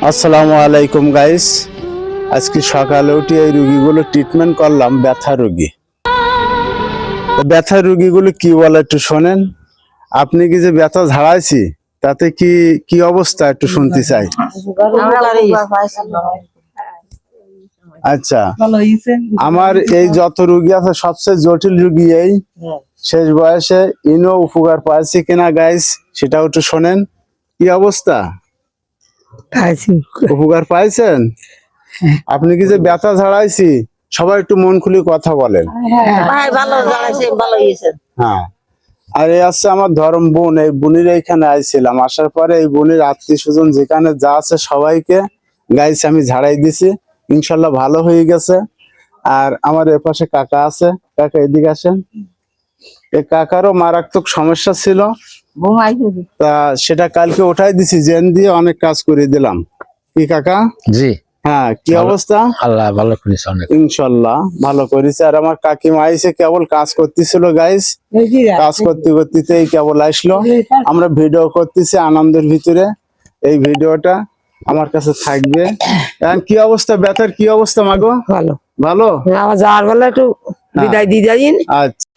আসসালামু আলাইকুম গাইস। আজকে সকালে উঠে এই রোগীগুলো ট্রিটমেন্ট করলাম, ব্যথা রোগী। ব্যথা রোগীগুলো কি বলে একটু শোনেন। আপনি কি যে ব্যথা ঝাড়াইছি তাতে কি কি অবস্থা একটু শুনতে চাই। আচ্ছা, আমার এই যত রোগী আছে সবচেয়ে জটিল রোগী এই শেষ বয়সে ইনো উপকার পাইছি কিনা গাইস সেটাও একটু শোনেন। কি অবস্থা, উপকার পাইছেন? আপনি কি যে ব্যথা ঝাড়াইছি সবাই একটু মন খুলে কথা বলেন। হ্যাঁ, আর এই আছে আমার ধর্ম বোন, এই বোনের এইখানে আইছিলাম, আসার পরে এই বোনের আত্মীয় স্বজন যেখানে যা আছে সবাইকে গাইস আমি ঝাড়াই দিছি, ইনশাল্লাহ ভালো হয়ে গেছে। আর আমার এপাশে কাকা আছে, কাকা এদিকে আসেন। এই কাকারও মারাত্মক সমস্যা ছিল, তা সেটা কালকে উঠাই দিছি, জেন দিয়ে অনেক কাজ করে দিলাম। কি কাকা? জি, হ্যাঁ, কি অবস্থা? আল্লাহ ভালো করেছে অনেক। ইনশাল্লাহ ভালো করেছে। আর আমার কাকিমা আইসে কেবল কাজ করতেছিল গাইস, কাজ করতে করতেই কেবল আসলো। আমরা ভিডিও করতেছি আনন্দের ভিতরে, এই ভিডিওটা আমার কাছে থাকবে। এখন কি অবস্থা, ব্যথার কি অবস্থা মাগো? ভালো ভালো। আমার যাওয়ার বেলা একটু বিদায় দিয়ে যাই। আচ্ছা।